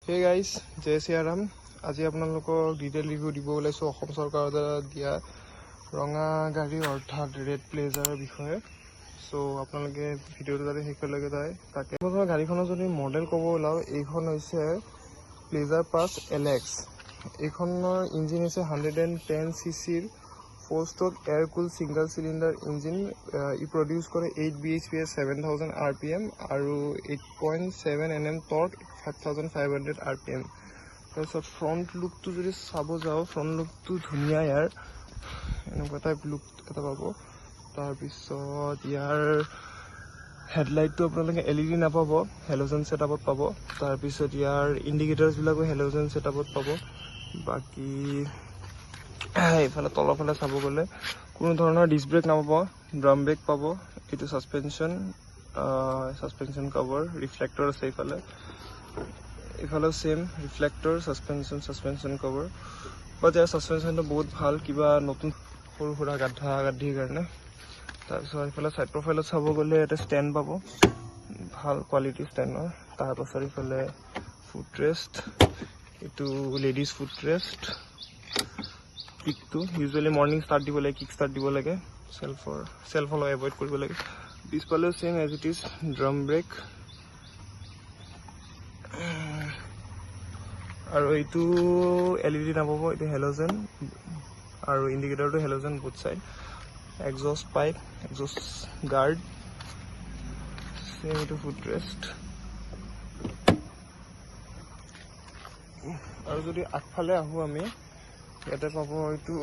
Hey guys, Jai Siaram. আজি আপোনালোকক detail review দিব ওলাইছো অসম চৰকাৰৰ দ্বাৰা দিয়া ৰঙা গাড়ী অৰ্থাৎ ৰেড প্লেজাৰৰ বিষয়ে। সো আপোনালোকে ভিডিঅ'টো যাতে শেষলৈকে চায় তাকে মই গাড়ীখনৰ যদি মডেল ক'ব ওলাওঁ, এইখন হৈছে প্লেজাৰ প্লাছ LX। এইখনৰ ইঞ্জিন হৈছে 110 cc 4-stroke এয়াৰ কুল সিঙ্গল সিলিন্ডাৰ ইঞ্জিন। ই প্ৰডিউচ কৰে 8 bhp 7000 rpm আৰু 8.7 Nm টৰ্ক 5500 rpm। তাৰপিছত ফ্ৰণ্ট লুকটো যদি চাব যাওঁ, ফ্ৰণ্ট লুকটো ধুনীয়া, ইয়াৰ এনেকুৱা টাইপ লুক এটা পাব। তাৰপিছত ইয়াৰ হেডলাইটটো আপোনালোকে LED নাপাব, হেলোজেন ছেটআপত পাব। তাৰপিছত ইয়াৰ ইণ্ডিকেটৰ্ছবিলাকো হেলোজেন ছেটআপত পাব। বাকী এইফালে তলৰ ফালে চাব গ'লে কোনো ধৰণৰ ডিস্ক ব্ৰেক নাপাব, ড্ৰাম ব্ৰেক পাব। এইটো ছাছপেনশ্যন কভাৰ, ৰিফ্লেক্টৰ আছে এইফালেও সেম ৰিফ্লেক্টৰ, ছাছপেনশ্যন কভাৰ। বাট ইয়াৰ ছাছপেনশ্যনটো বহুত ভাল, কিবা নতুন সৰু সুৰা গাদ্ধিৰ কাৰণে। তাৰপিছত এইফালে ছাইড প্ৰফাইলত চাব গ'লে এটা ষ্টেণ্ড পাব, ভাল কোৱালিটি ষ্টেণ্ডৰ। তাৰপাছত এইফালে ফুটৰেষ্ট, এইটো লেডিজ ফুটৰেষ্ট। কিকটো ইউজুৱেলি মৰ্ণিং ষ্টাৰ্ট দিব লাগে, কিক ষ্টাৰ্ট দিব লাগে, চেল্ফৰ এভইড কৰিব লাগে। পিছফালেও same as it is, drum brake. আৰু এইটো LED নাপাব, এইটো হেলোজেন আৰু ইণ্ডিকেটৰটো halogen both side. Exhaust pipe, exhaust guard, same এইটো ফুটৰেষ্ট। আৰু যদি আগফালে আহোঁ আমি, ইয়াতে পাব এইটো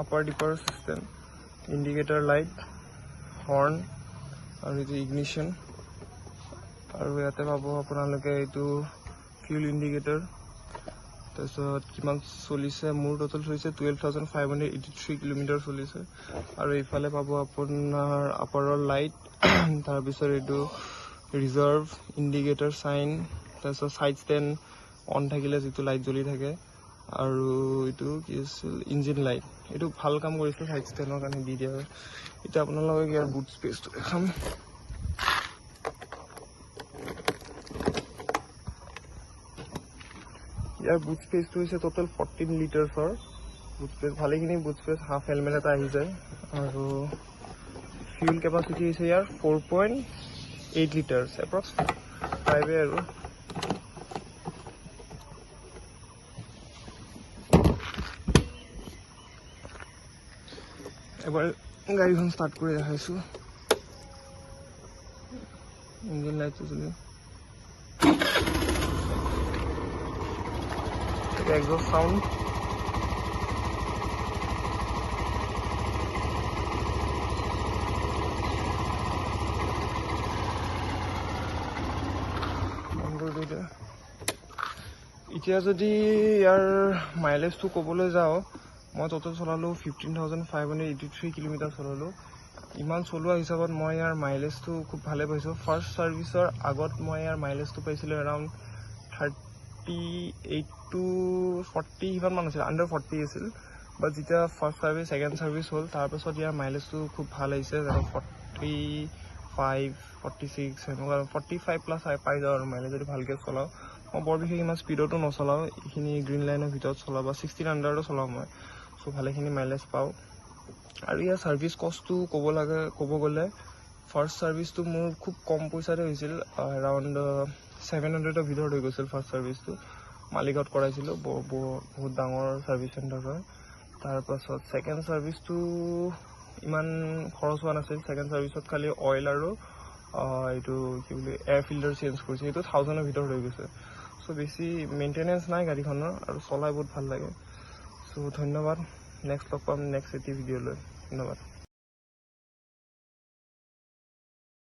upper dipper system, indicator light, horn আৰু এইটো ইগনিশ্যন। আৰু ইয়াতে পাব আপোনালোকে এইটো ফিউল ইণ্ডিকেটৰ। তাৰপিছত কিমান চলিছে, মোৰ টোটেল চলিছে 12,583 কিলোমিটাৰ চলিছে। আৰু এইফালে পাব আপোনাৰ আপাৰৰ লাইট, তাৰপিছত এইটো ৰিজাৰ্ভ ইণ্ডিকেটৰ চাইন, তাৰপিছত ছাইড ষ্টেণ্ড অন থাকিলে যিটো লাইট জ্বলি থাকে, আৰু এইটো কি আছিল ইঞ্জিন লাইট। এইটো ভাল কাম কৰিছে, ছাইড ষ্টেণ্ডৰ কাৰণে দি দিয়া হয়। এতিয়া আপোনালোকক ইয়াৰ বুট স্পেচটো দেখাম। ইয়াৰ বুট স্পেচটো হৈছে টোটেল 14 লিটাৰ্ছৰ বুট স্পেচ, ভালেখিনি বুট স্পেচ, হাফ হেলমেট এটা আহি যায়। আৰু ফিউল কেপাচিটি হৈছে ইয়াৰ 4.8 লিটাৰ্ছ, এপ্ৰক্স 5 আৰু। এবাৰ গাড়ীখন ষ্টাৰ্ট কৰি দেখাইছোঁ। ইঞ্জিন লাইটটো জ্বলি, এক্সজষ্ট সাউন্ড। এতিয়া যদি ইয়াৰ মাইলেজটো ক'বলৈ যাওঁ, মই টোটেল চলালোঁ 15,583 কিলোমিটাৰ চলালোঁ। ইমান চলোৱা হিচাপত মই ইয়াৰ মাইলেজটো খুব ভালে পাইছোঁ। ফাৰ্ষ্ট ছাৰ্ভিচৰ আগত মই ইয়াৰ মাইলেজটো পাইছিলোঁ এৰাউণ্ড 38 to 40 সিমানমান আছিল, আণ্ডাৰ 40 আছিল। বাট যেতিয়া ফাৰ্ষ্ট ছাৰ্ভিচ ছেকেণ্ড ছাৰ্ভিচ হ'ল, তাৰপাছত ইয়াৰ মাইলেজটো খুব ভাল আহিছে, যেনে 45, 46 সেনেকুৱা 45+ পাই যাওঁ আৰু মাইলেজ যদি ভালকৈ চলাওঁ। মই বৰ বিশেষ ইমান স্পীডতো নচলাওঁ, এইখিনি গ্ৰীণ লাইনৰ ভিতৰত চলাওঁ বা 16 আণ্ডাৰতো চলাওঁ মই। চ' ভালেখিনি মাইলেজ পাওঁ। আৰু ইয়াৰ ছাৰ্ভিচ কষ্টটো ক'ব গ'লে, ফাৰ্ষ্ট ছাৰ্ভিচটো মোৰ খুব কম পইচাতে হৈছিল, এৰাউণ্ড 700ৰ ভিতৰত হৈ গৈছিল ফাৰ্ষ্ট ছাৰ্ভিচটো। মালিগাঁৱত কৰাইছিলোঁ, বহুত ডাঙৰ ছাৰ্ভিচ চেণ্টাৰ হয়। তাৰপাছত ছেকেণ্ড ছাৰ্ভিচটো ইমান খৰচ হোৱা নাছিল। ছেকেণ্ড ছাৰ্ভিচত খালি অইল আৰু এইটো কি বুলি এয়াৰ ফিল্টাৰ চেঞ্জ কৰিছে, সেইটো 1000ৰ ভিতৰত হৈ গৈছে। চ' বেছি মেইনটেনেঞ্চ নাই গাড়ীখনৰ, আৰু চলাই বহুত ভাল লাগে। চ' ধন্যবাদ। নেক্সট লগ পাম নেক্সট এটি ভিডিঅ'লৈ। ধন্যবাদ।